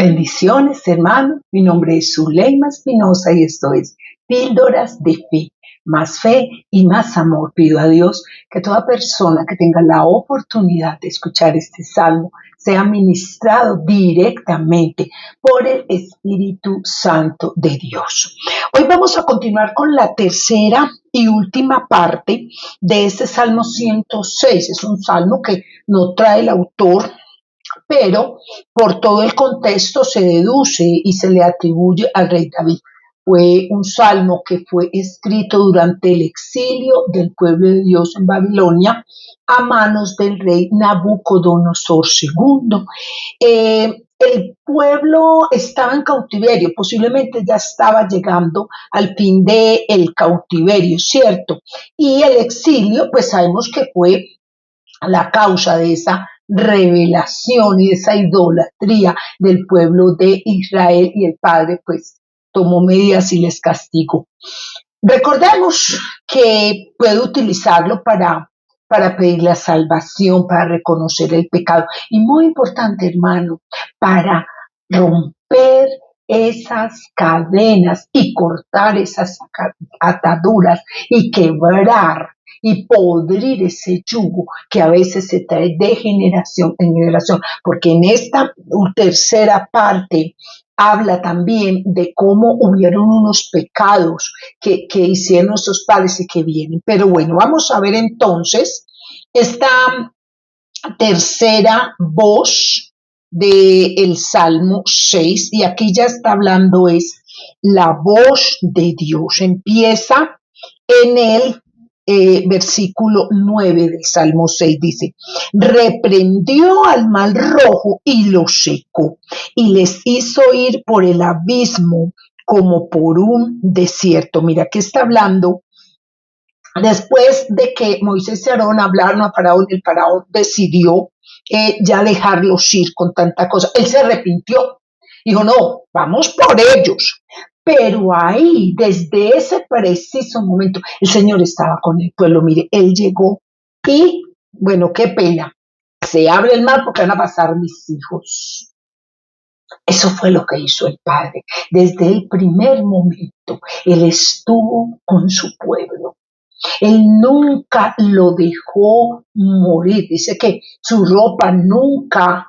Bendiciones, hermano. Mi nombre es Zuleima Espinosa y esto es Píldoras de fe y más amor. Pido a Dios que toda persona que tenga la oportunidad de escuchar este salmo sea ministrado directamente por el Espíritu Santo de Dios. Hoy vamos a continuar con la tercera y última parte de este Salmo 106. Es un salmo que no trae el autor, pero por todo el contexto se deduce y se le atribuye al rey David. Fue un salmo que fue escrito durante el exilio del pueblo de Dios en Babilonia a manos del rey Nabucodonosor II. El pueblo estaba en cautiverio, posiblemente ya estaba llegando al fin del cautiverio, ¿cierto? Y el exilio, pues sabemos que fue la causa de esa revelación y esa idolatría del pueblo de Israel, y el Padre pues tomó medidas y les castigó. Recordemos que puede utilizarlo para pedir la salvación, para reconocer el pecado y, muy importante, hermano, para romper esas cadenas y cortar esas ataduras y quebrar y podrir ese yugo que a veces se trae de generación en generación, porque en esta tercera parte habla también de cómo hubieron unos pecados que hicieron nuestros padres y que vienen. Pero bueno, vamos a ver entonces esta tercera voz del Salmo 6, y aquí ya está hablando es la voz de Dios. Empieza en el versículo 9 del Salmo 6, dice: reprendió al mal rojo y lo secó, y les hizo ir por el abismo como por un desierto. Mira, que está hablando después de que Moisés y Aarón hablaron a Faraón. El Faraón decidió ya dejarlos ir con tanta cosa. Él se arrepintió, dijo: no, vamos por ellos. Pero ahí, desde ese preciso momento, el Señor estaba con el pueblo. Mire, Él llegó y, bueno, qué pena, se abre el mar porque van a pasar mis hijos. Eso fue lo que hizo el Padre. Desde el primer momento, Él estuvo con su pueblo. Él nunca lo dejó morir. Dice que su ropa nunca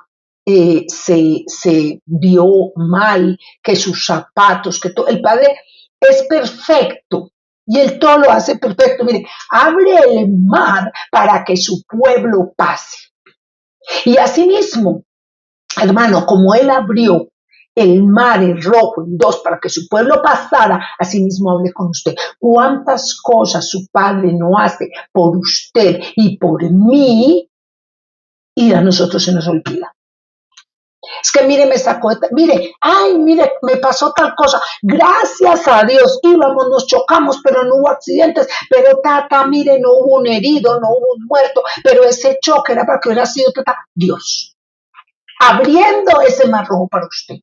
se vio mal, que sus zapatos, que todo. El Padre es perfecto y Él todo lo hace perfecto. Mire, abre el mar para que su pueblo pase. Y asimismo, hermano, como Él abrió el mar, el rojo, en dos, para que su pueblo pasara, así mismo hable con usted. ¿Cuántas cosas su Padre no hace por usted y por mí? Y a nosotros se nos olvida. Es que mire, me sacó, mire, ay, mire, me pasó tal cosa. Gracias a Dios, íbamos, nos chocamos, pero no hubo accidentes. Pero tata, mire, no hubo un herido, no hubo un muerto, pero ese choque era para que hubiera sido tata. Dios, abriendo ese mar rojo para usted.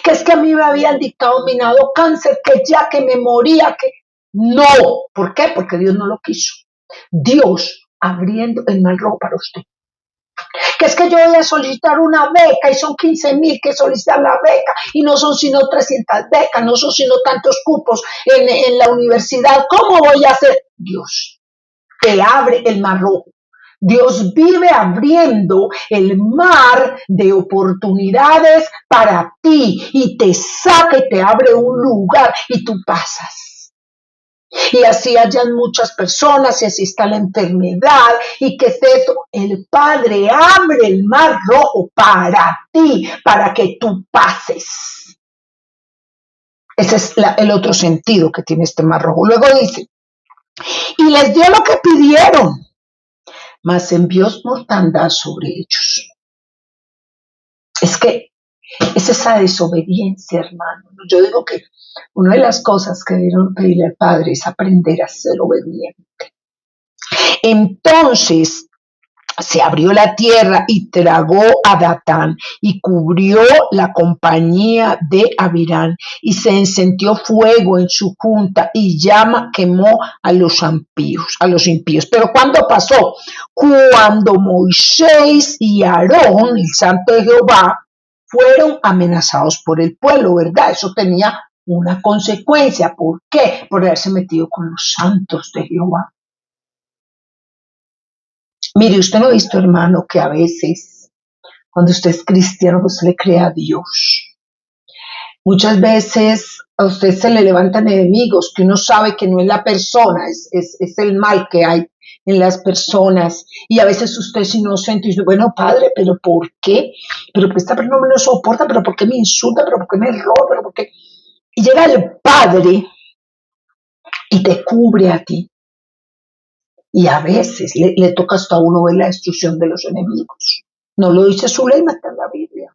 Que es que a mí me habían dictaminado cáncer, que ya que me moría, que no. ¿Por qué? Porque Dios no lo quiso. Dios abriendo el mar rojo para usted. Que es que yo voy a solicitar una beca y son 15,000 que solicitan la beca y no son sino 300 becas, no son sino tantos cupos en la universidad. ¿Cómo voy a hacer? Dios te abre el mar rojo. Dios vive abriendo el mar de oportunidades para ti y te saca y te abre un lugar y tú pasas. Y así hayan muchas personas, y así está la enfermedad, y qué es eso. El Padre abre el mar rojo para ti, para que tú pases. Ese es el otro sentido que tiene este mar rojo. Luego dice: y les dio lo que pidieron, mas envió mortandad sobre ellos. Es que es esa desobediencia, hermano. Yo digo que una de las cosas que debieron pedirle al Padre es aprender a ser obediente. Entonces se abrió la tierra y tragó a Datán y cubrió la compañía de Abirán, y se encendió fuego en su junta y llama quemó a los impíos. Pero ¿cuándo pasó? Cuando Moisés y Aarón, el santo de Jehová, fueron amenazados por el pueblo, ¿verdad? Eso tenía una consecuencia. ¿Por qué? Por haberse metido con los santos de Jehová. Mire, usted no ha visto, hermano, que a veces, cuando usted es cristiano, usted le cree a Dios. Muchas veces a usted se le levantan enemigos que uno sabe que no es la persona, es el mal que hay en las personas. Y a veces usted es inocente y dice, bueno, padre, pero ¿por qué? Pero esta persona no me lo soporta, pero ¿por qué me insulta? ¿Pero por qué me roba? ¿Pero por qué? Y llega el padre y te cubre a ti. Y a veces le toca hasta a uno ver la destrucción de los enemigos. No lo dice Zuleima, está en la Biblia.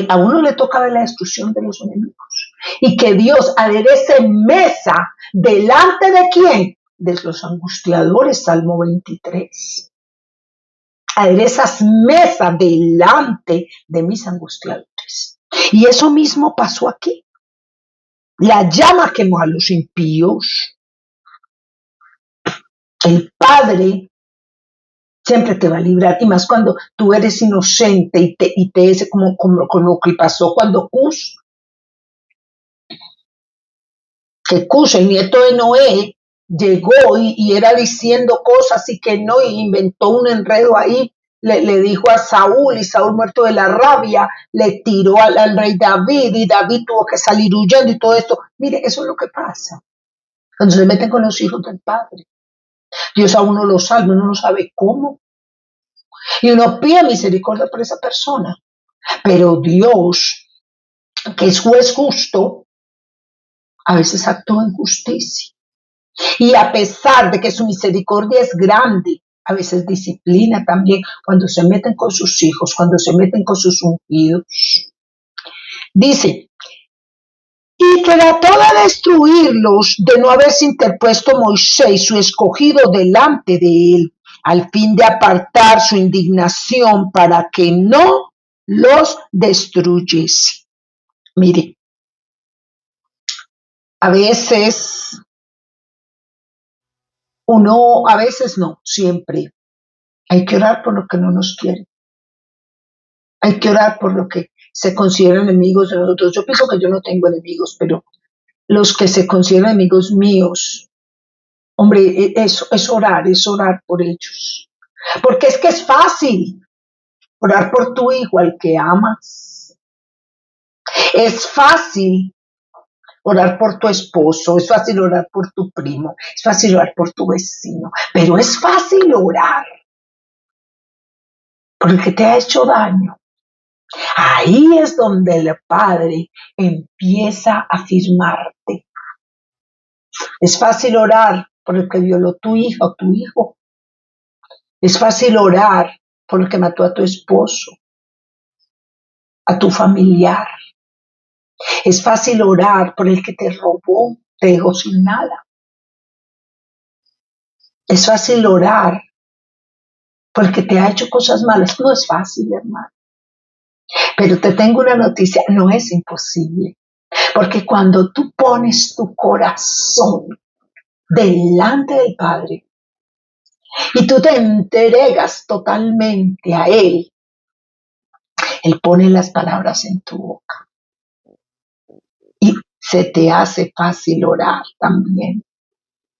A uno le toca ver la destrucción de los enemigos. Y que Dios aderece mesa delante de quién? De los angustiadores, Salmo 23. Aderezas mesa delante de mis angustiadores. Y eso mismo pasó aquí. La llama quemó a los impíos. El Padre siempre te va a librar, y más cuando tú eres inocente y te es como lo que pasó cuando Cus, el nieto de Noé, llegó y era diciendo cosas y que no, y inventó un enredo ahí, le dijo a Saúl, y Saúl, muerto de la rabia, le tiró al rey David, y David tuvo que salir huyendo y todo esto. Mire, eso es lo que pasa cuando se meten con los hijos del Padre. Dios a uno lo salva, uno no sabe cómo, y uno pide misericordia por esa persona, pero Dios, que es juez justo, a veces actúa en justicia. Y a pesar de que su misericordia es grande, a veces disciplina también cuando se meten con sus hijos, cuando se meten con sus ungidos. Dice, y trató de destruirlos de no haberse interpuesto Moisés, su escogido, delante de él, al fin de apartar su indignación para que no los destruyese. Mire, a veces a veces no, siempre hay que orar por lo que no nos quieren. Hay que orar por lo que se consideran enemigos de nosotros. Yo pienso que yo no tengo enemigos, pero los que se consideran enemigos míos, hombre, es orar por ellos. Porque es que es fácil orar por tu hijo al que amas. Es fácil orar por tu esposo, es fácil orar por tu primo, es fácil orar por tu vecino, pero es fácil orar por el que te ha hecho daño. Ahí es donde el Padre empieza a firmarte. Es fácil orar por el que violó tu hija o tu hijo. Es fácil orar por el que mató a tu esposo, a tu familiar. Es fácil orar por el que te robó, te dejó sin nada. Es fácil orar por el que te ha hecho cosas malas. No es fácil, hermano. Pero te tengo una noticia, no es imposible. Porque cuando tú pones tu corazón delante del Padre y tú te entregas totalmente a Él, Él pone las palabras en tu boca y se te hace fácil orar también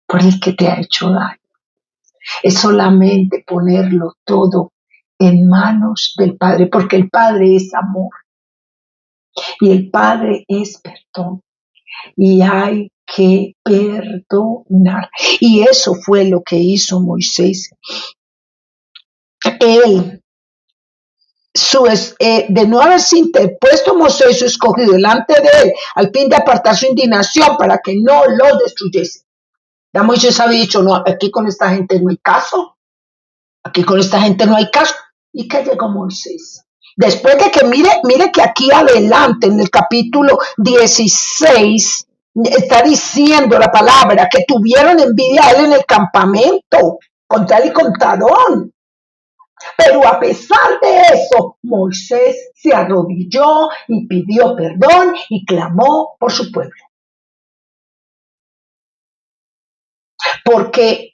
por el que te ha hecho daño. Es solamente ponerlo todo en manos del Padre, porque el Padre es amor y el Padre es perdón, y hay que perdonar. Y eso fue lo que hizo Moisés. Él, de no haberse interpuesto Moisés, su escogido, delante de él, al fin de apartar su indignación para que no los destruyese. Ya Moisés había dicho, no, aquí con esta gente no hay caso, aquí con esta gente no hay caso. ¿Y qué llegó Moisés? Después de que mire que aquí adelante, en el capítulo 16, está diciendo la palabra que tuvieron envidia a él en el campamento, con tal y con Tarón. Pero a pesar de eso, Moisés se arrodilló y pidió perdón y clamó por su pueblo. Porque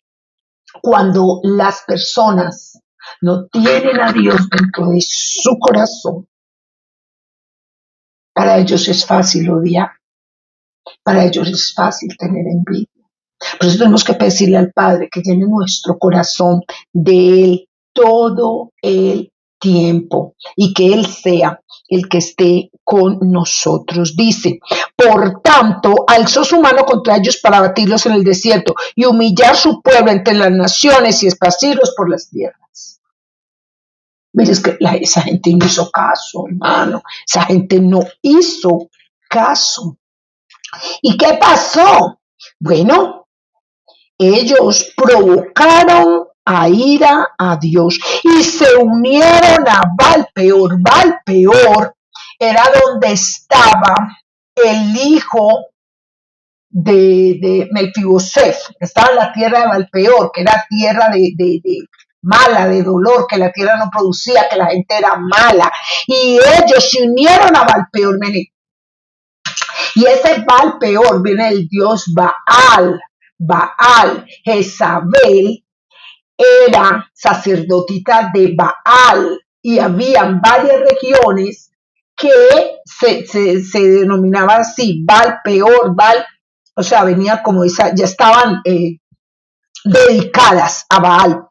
cuando las personas no tienen a Dios dentro de su corazón, Para ellos es fácil odiar, para ellos es fácil tener envidia. Por eso tenemos que pedirle al Padre que llene nuestro corazón de Él todo el tiempo y que Él sea el que esté con nosotros. Dice, por tanto, alzó su mano contra ellos para abatirlos en el desierto y humillar su pueblo entre las naciones y esparcirlos por las tierras. Mira, es que esa gente no hizo caso, hermano. Esa gente no hizo caso. ¿Y qué pasó? Bueno, ellos provocaron a ira a Dios y se unieron a Baal peor. Baal peor era donde estaba el hijo de Mefibosef. Estaba en la tierra de Baal peor, que era tierra de mala, de dolor, que la tierra no producía, que la gente era mala. Y ellos se unieron a Baal peor. Y ese Baal peor viene del dios Baal. Baal, Jezabel, era sacerdotisa de Baal y habían varias regiones que se denominaban así, Baal peor, Baal, o sea, venía como esa, ya estaban dedicadas a Baal.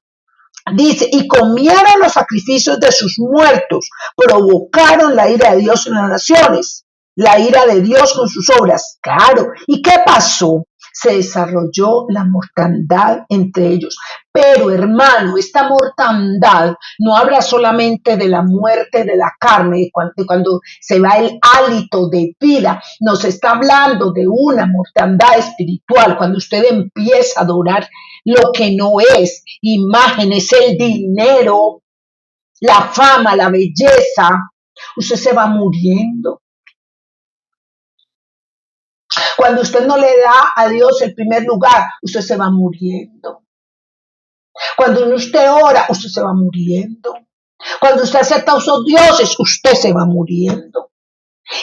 Dice, y comieron los sacrificios de sus muertos, provocaron la ira de Dios en las naciones, la ira de Dios con sus obras. Claro, ¿y qué pasó? Se desarrolló la mortandad entre ellos. Pero hermano, esta mortandad no habla solamente de la muerte de la carne, cuando se va el hálito de vida, nos está hablando de una mortandad espiritual, cuando usted empieza a adorar lo que no es, imágenes, el dinero, la fama, la belleza, usted se va muriendo. Cuando usted no le da a Dios el primer lugar, usted se va muriendo. Cuando usted ora, usted se va muriendo. Cuando usted acepta a esos dioses, usted se va muriendo.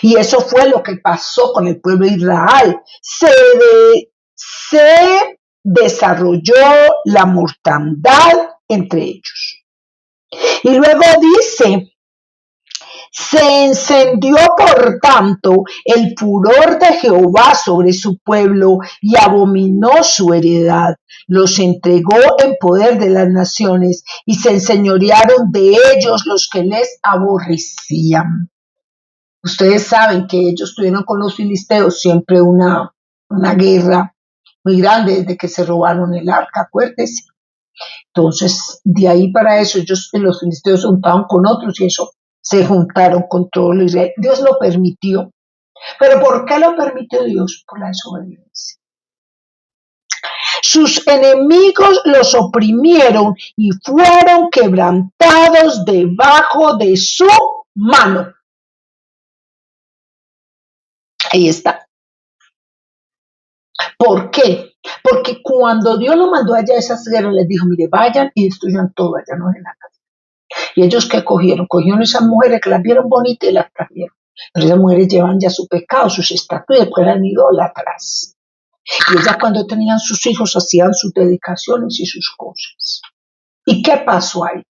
Y eso fue lo que pasó con el pueblo de Israel. Se desarrolló la mortandad entre ellos. Y luego dice, se encendió por tanto el furor de Jehová sobre su pueblo y abominó su heredad. Los entregó en poder de las naciones y se enseñorearon de ellos los que les aborrecían. Ustedes saben que ellos tuvieron con los filisteos siempre una guerra muy grande desde que se robaron el arca, acuérdense. Entonces, de ahí para eso, los filisteos se juntaban con otros y eso se juntaron con todo lo Israel. Dios lo permitió. ¿Pero por qué lo permitió Dios? Por la desobediencia. Sus enemigos los oprimieron y fueron quebrantados debajo de su mano. Ahí está. ¿Por qué? Porque cuando Dios lo mandó allá a esas guerras, les dijo, mire, vayan y destruyan todo allá, no en la casa. Y ellos ¿qué cogieron? Cogieron esas mujeres que las vieron bonitas y las trajeron. Pero esas mujeres llevan ya su pecado, sus estatuas, pues eran idólatras. Y ellas cuando tenían sus hijos hacían sus dedicaciones y sus cosas. ¿Y qué pasó ahí?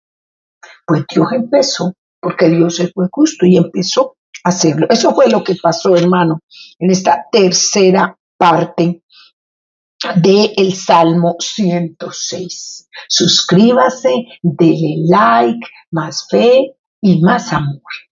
Pues Dios empezó, porque Dios es muy justo y empezó a hacerlo. Eso fue lo que pasó, hermano, en esta tercera parte del Salmo 106. Suscríbase, dele like, más fe y más amor.